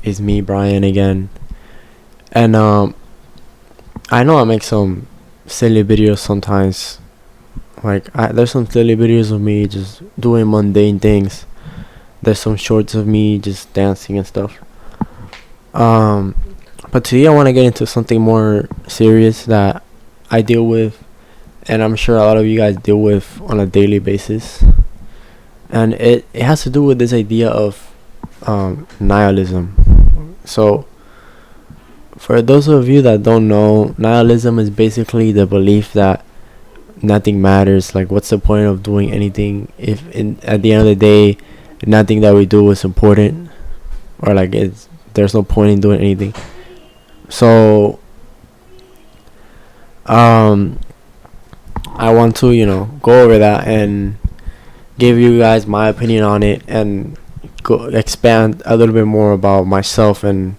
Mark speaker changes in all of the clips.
Speaker 1: is me, Brian, again. And I know I make some silly videos sometimes. Like, there's some silly videos of me just doing mundane things. There's some shorts of me just dancing and stuff. Um, but today I want to get into something more serious that I deal with, and I'm sure a lot of you guys deal with on a daily basis. And it has to do with this idea of nihilism. So, for those of you that don't know, nihilism is basically the belief that nothing matters. Like, what's the point of doing anything if at the end of the day nothing that we do is important, or like there's no point in doing anything. So I want to go over that and give you guys my opinion on it, and expand a little bit more about myself and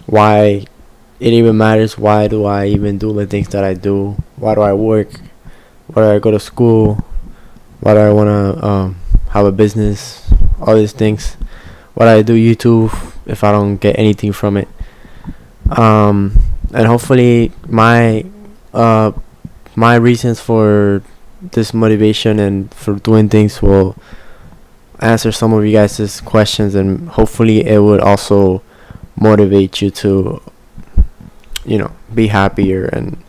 Speaker 1: why it even matters. Why do I even do the things that I do? Why do I work? Why do I go to school? Why do I want to have a business? All these things. Why do I do YouTube if I don't get anything from it? And hopefully my reasons for this motivation and for doing things will answer some of you guys' questions, and hopefully it would also motivate you to be happier and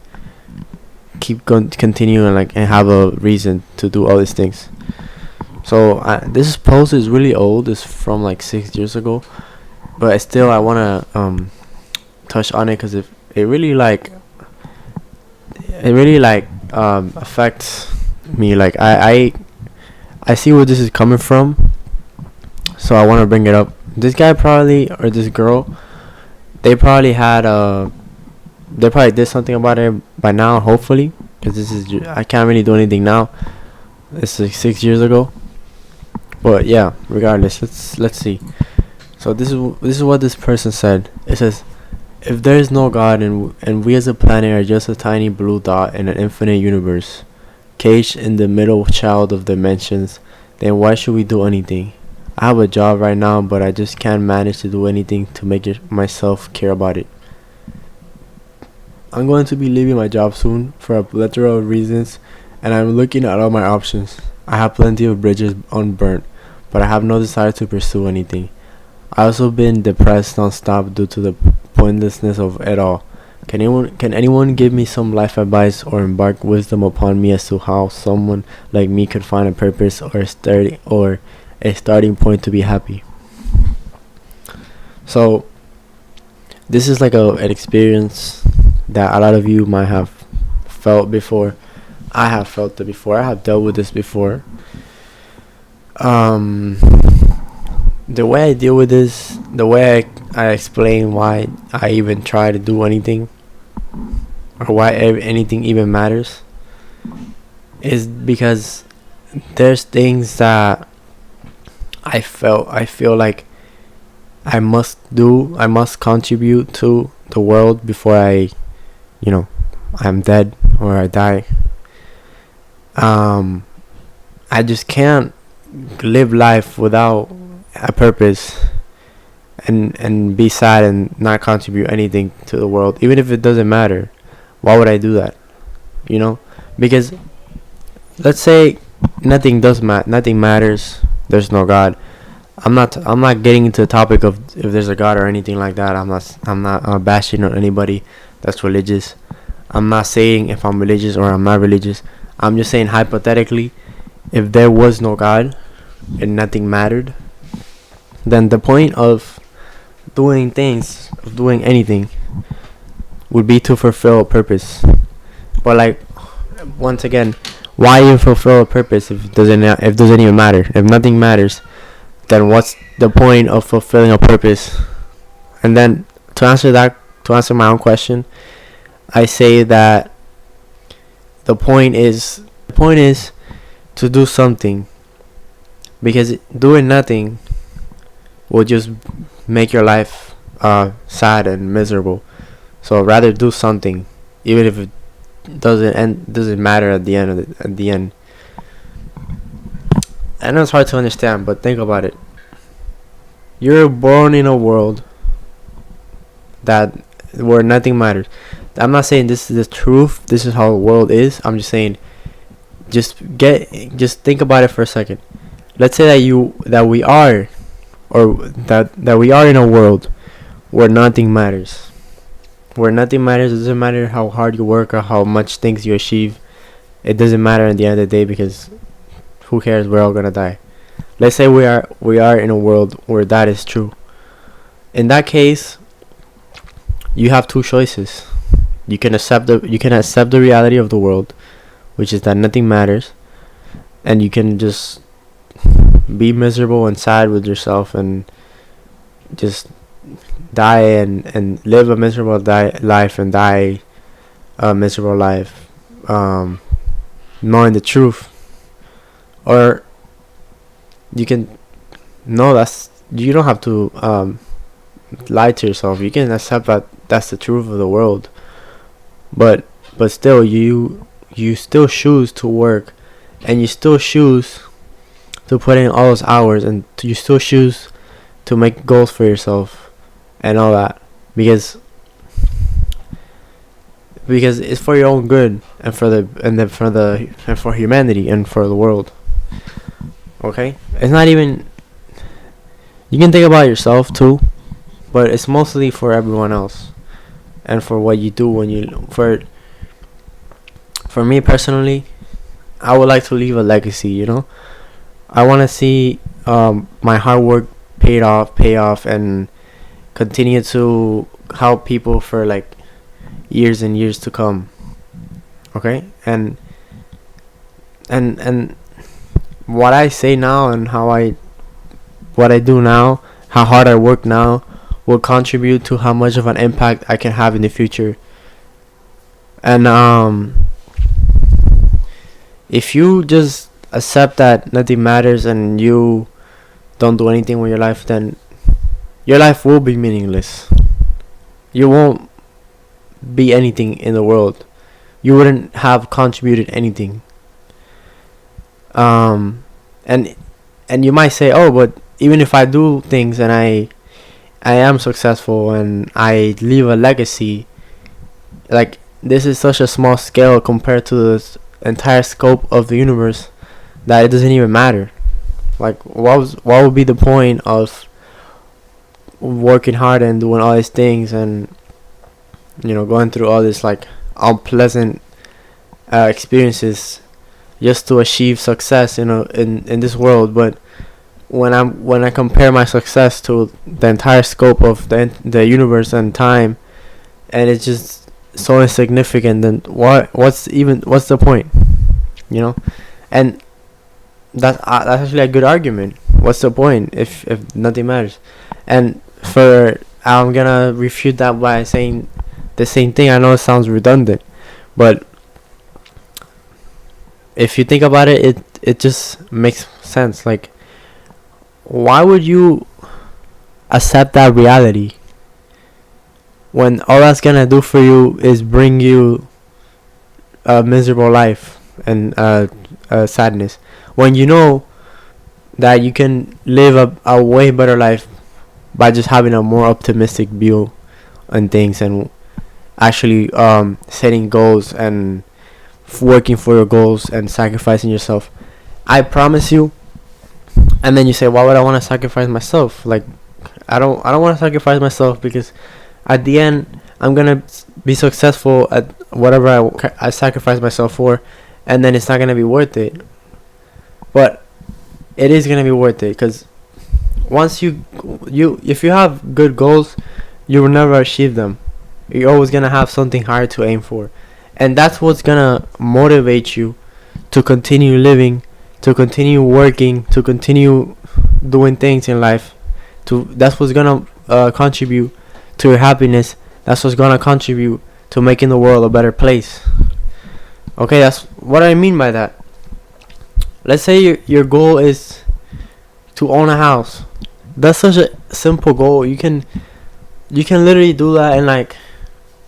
Speaker 1: continue and have a reason to do all these things. So this post is really old. It's from like 6 years ago, but still I want to touch on it because it really affects me. Like, I see where this is coming from, so I want to bring it up. This guy probably, or this girl, they probably did something about it by now, hopefully, because I can't really do anything now. It's like 6 years ago, but yeah, regardless, let's see. So this is what this person said. It says, if there is no God and we as a planet are just a tiny blue dot in an infinite universe, caged in the middle child of dimensions, then why should we do anything? I have a job right now, but I just can't manage to do anything to make myself care about it. I'm going to be leaving my job soon for a plethora of reasons, and I'm looking at all my options. I have plenty of bridges unburnt, but I have no desire to pursue anything. I also been depressed non-stop due to the pointlessness of it all. Can anyone give me some life advice or impart wisdom upon me as to how someone like me could find a purpose or a starting point to be happy? So this is like an experience that a lot of you might have felt before. I have felt it before. I have dealt with this before. The way I deal with this, the way I explain why I even try to do anything, or why anything even matters, is because there's things that I feel like I must do. I must contribute to the world before I'm dead or I die. I just can't live life without a purpose and be sad and not contribute anything to the world, even if it doesn't matter. Why would I do that? Because let's say nothing matters. There's no God. I'm not getting into the topic of if there's a God or anything like that. I'm not bashing on anybody that's religious. I'm not saying if I'm religious or I'm not religious. I'm just saying hypothetically, if there was no God and nothing mattered, then the point of doing anything would be to fulfill a purpose. But like, once again, why even fulfill a purpose if it doesn't even matter? If nothing matters, then what's the point of fulfilling a purpose? And then to answer my own question, I say that the point is to do something, because doing nothing will just make your life sad and miserable. So rather do something, even if it doesn't matter at the end. I know it's hard to understand, but think about it. You're born in a world that where nothing matters. I'm not saying this is the truth. This is how the world is. I'm just saying, just think about it for a second. Let's say that we are, or that we are in a world where nothing matters. Where nothing matters. It doesn't matter how hard you work or how much things you achieve. It doesn't matter at the end of the day, because who cares? We're all gonna die. Let's say we are in a world where that is true. In that case, you have two choices. You can accept the reality of the world, which is that nothing matters, and you can just be miserable and sad with yourself and just die and live a miserable life and die a miserable life, knowing the truth. Or you can know you don't have to lie to yourself. You can accept that that's the truth of the world, but still you still choose to work, and you still choose to put in all those hours, and you still choose to make goals for yourself and all that, because it's for your own good, and for humanity and for the world. Okay, it's not even. You can think about yourself too, but it's mostly for everyone else, and for what you do when you for me personally, I would like to leave a legacy. I want to see my hard work pay off, and continue to help people for like years and years to come. Okay, and what I say now and what I do now, how hard I work now, will contribute to how much of an impact I can have in the future. And if you just accept that nothing matters and you don't do anything with your life, then your life will be meaningless. You won't be anything in the world. You wouldn't have contributed anything. And you might say, oh, but even if I do things and I am successful and I leave a legacy, like, this is such a small scale compared to the entire scope of the universe that it doesn't even matter. Like, what would be the point of working hard and doing all these things and going through all this like unpleasant experiences just to achieve success in this world? But when I compare my success to the entire scope of the universe and time, and it's just so insignificant, then what's the point? And that's actually a good argument. What's the point if nothing matters? And I'm gonna refute that by saying the same thing. I know it sounds redundant, but if you think about it, it just makes sense. Like, why would you accept that reality when all that's gonna do for you is bring you a miserable life and sadness, when you know that you can live a way better life by just having a more optimistic view on things and actually setting goals and working for your goals and sacrificing yourself? I promise you. And then you say, why would I want to sacrifice myself? Like, I don't want to sacrifice myself, because at the end I'm gonna be successful at whatever I sacrifice myself for, and then it's not gonna be worth it. But it is gonna be worth it, because once if you have good goals, you will never achieve them. You're always gonna have something higher to aim for, and that's what's gonna motivate you to continue living, to continue working, to continue doing things in life. That's what's gonna contribute to your happiness. That's what's gonna contribute to making the world a better place. Okay, that's what I mean by that. Let's say your goal is to own a house. That's such a simple goal. You can literally do that in like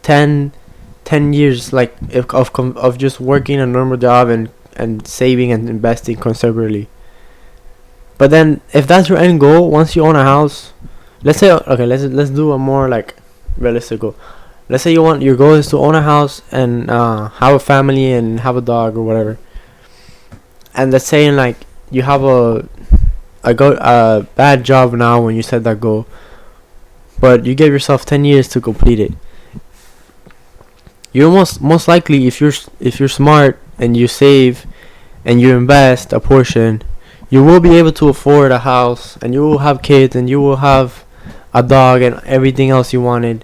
Speaker 1: 10 years, like of just working a normal job and saving and investing conservatively. But then if that's your end goal, once you own a house, let's say, okay, let's do a more like realistic goal. Let's say your goal is to own a house and have a family and have a dog or whatever. And let's say like you have a bad job now when you set that goal, but you give yourself 10 years to complete it. You're most likely, if you're smart and you save and you invest a portion, you will be able to afford a house and you will have kids and you will have a dog and everything else you wanted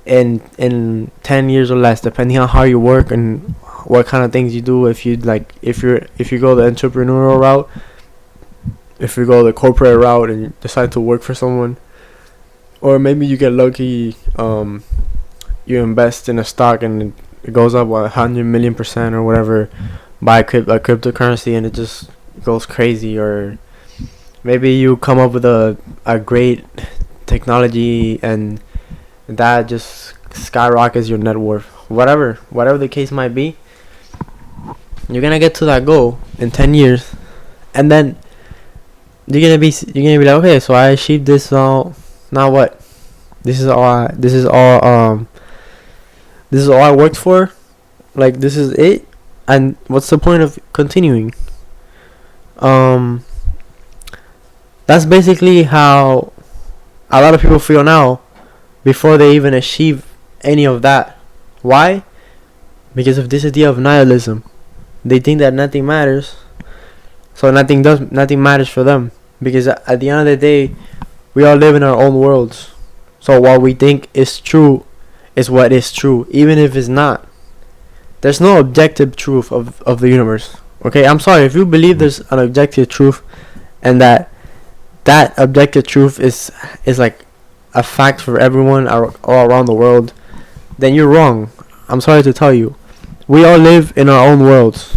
Speaker 1: in 10 years or less, depending on how you work and what kind of things you do. If you go the entrepreneurial route, if you go the corporate route and you decide to work for someone, or maybe you get lucky, you invest in a stock and it goes up 100 million% or whatever, buy a cryptocurrency and it just goes crazy. Or maybe you come up with a great technology and that just skyrockets your net worth. Whatever the case might be, you're gonna get to that goal in 10 years, and then you're gonna be like, okay, so I achieved this. Now what? This is all I worked for. Like, this is it, and what's the point of continuing? That's basically how a lot of people feel now, before they even achieve any of that. Why? Because of this idea of nihilism. They think that nothing matters, so nothing matters for them. Because at the end of the day, we all live in our own worlds. So what we think is true is what is true, even if it's not. There's no objective truth of the universe. Okay, I'm sorry if you believe there's an objective truth, and that objective truth is like a fact for everyone all around the world, then you're wrong. I'm sorry to tell you. We all live in our own worlds.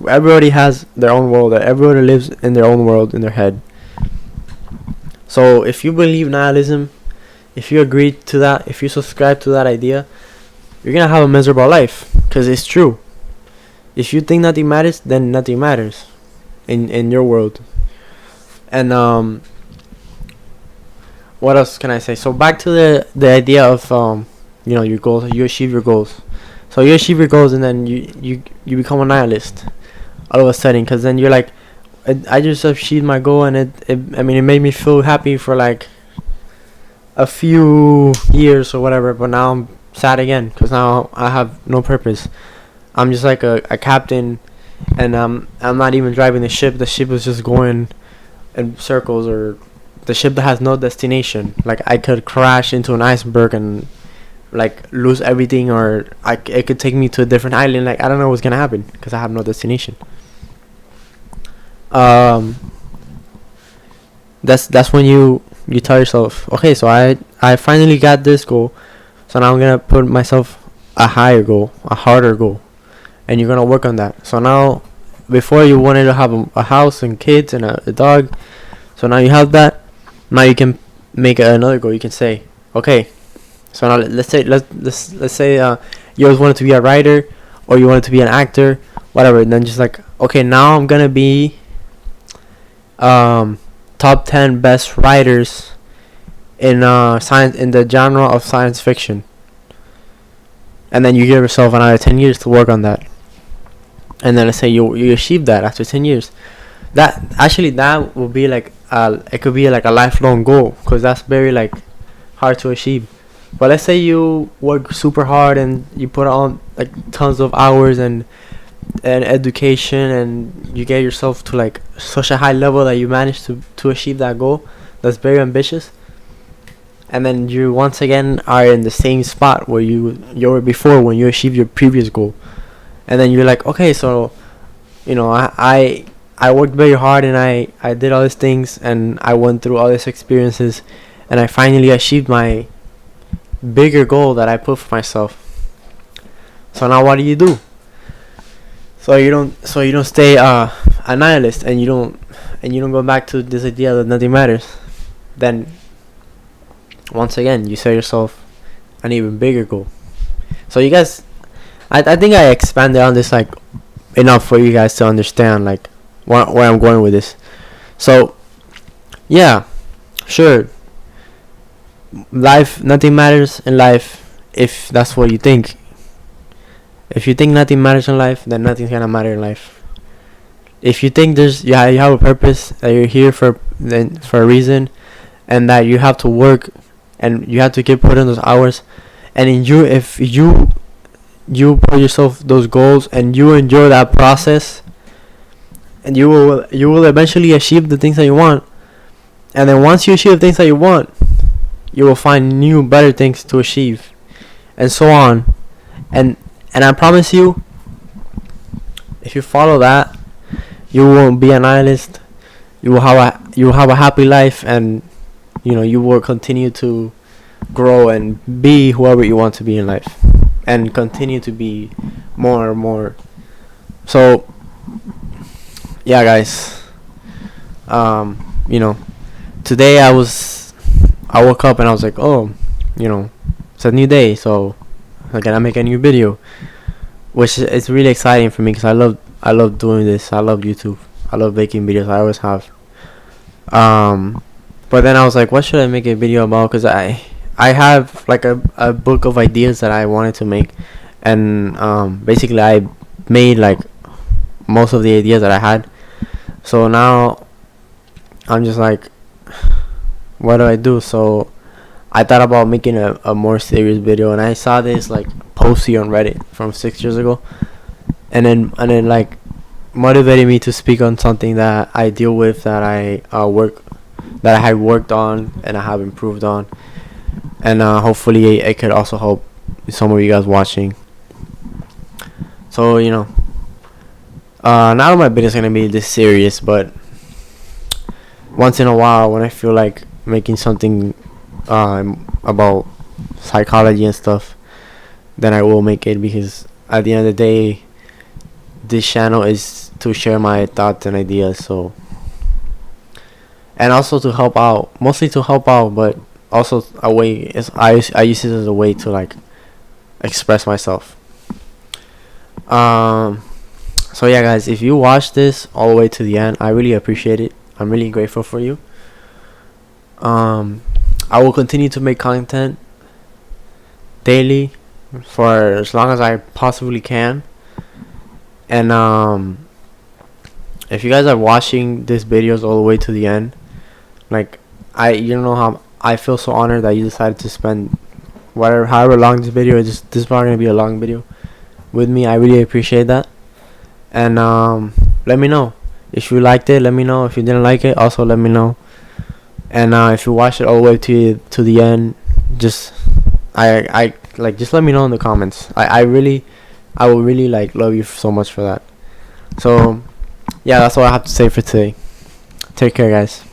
Speaker 1: Everybody has their own world. Everybody lives in their own world in their head. So if you believe nihilism, if you agree to that, if you subscribe to that idea, you're gonna have a miserable life, because it's true. If you think nothing matters, then nothing matters in your world. And what else can I say? So back to the idea of your goals. You achieve your goals. So you achieve your goals, and then you become a nihilist all of a sudden, because then you're like, I just achieved my goal, and it made me feel happy for like a few years or whatever, but now I'm sad again, because now I have no purpose. I'm just like a captain, and I'm not even driving the ship. The ship is just going in circles, or the ship that has no destination. Like, I could crash into an iceberg and like lose everything, or it could take me to a different island. Like, I don't know what's gonna happen, because I have no destination. That's when you tell yourself, okay, so I finally got this goal, so now I'm gonna put myself a higher goal, a harder goal, and you're gonna work on that. So now, before you wanted to have a house and kids and a dog, so now you have that. Now you can make another goal. You can say, okay, so now let's say you always wanted to be a writer, or you wanted to be an actor, whatever. And then just like, okay, now I'm gonna be top 10 best writers in science, in the genre of science fiction. And then you give yourself another 10 years to work on that. And then let's say you achieve that after 10 years. That will be like it could be like a lifelong goal, because that's very like hard to achieve. But let's say you work super hard and you put on like tons of hours and education, and you get yourself to like such a high level that you manage to achieve that goal. That's very ambitious. And then you once again are in the same spot where you were before, when you achieved your previous goal. And then you're like, okay, so I worked very hard, and I did all these things, and I went through all these experiences, and I finally achieved my bigger goal that I put for myself. So now what do? So you don't stay a nihilist, and you don't go back to this idea that nothing matters. Then once again you set yourself an even bigger goal. So you guys, I think I expanded on this like enough for you guys to understand like where I'm going with this. So yeah, sure, life, nothing matters in life if that's what you think. If you think nothing matters in life, then nothing's gonna matter in life. If you think you have a purpose, that you're here for a reason, and that you have to work, and you have to keep putting those hours, and if you put yourself those goals and you enjoy that process, and you will eventually achieve the things that you want. And then once you achieve the things that you want, you will find new better things to achieve, and so on. And I promise you, if you follow that, you won't be a nihilist. You will have a happy life, and you will continue to grow and be whoever you want to be in life, and continue to be more and more. So yeah, guys, today I woke up and I was like, oh, it's a new day, so I gotta make a new video, which is really exciting for me because I love doing this. I love YouTube. I love making videos. I always have. But then I was like, what should I make a video about? Because I have like a book of ideas that I wanted to make, and basically I made like most of the ideas that I had. So now I'm just like, what do I do? So I thought about making a more serious video, and I saw this like post here on Reddit from 6 years ago, and then like motivated me to speak on something that I deal with, that I had worked on and I have improved on, and hopefully it could also help some of you guys watching. So not all my videos are gonna be this serious, but once in a while when I feel like making something about psychology and stuff, then I will make it, because at the end of the day, this channel is to share my thoughts and ideas, so, and also to help out, mostly to help out, but also a way I use it as a way to like express myself. So yeah, guys, if you watch this all the way to the end, I really appreciate it. I'm really grateful for you. I will continue to make content daily for as long as I possibly can. And if you guys are watching these videos all the way to the end, like you know how I feel so honored that you decided to spend however long this video is. This is probably gonna be a long video with me. I really appreciate that. And let me know if you liked it. Let me know if you didn't like it. Also, let me know. And if you watched it all the way to the end, just just let me know in the comments. I will really like love you so much for that. So yeah, that's all I have to say for today. Take care, guys.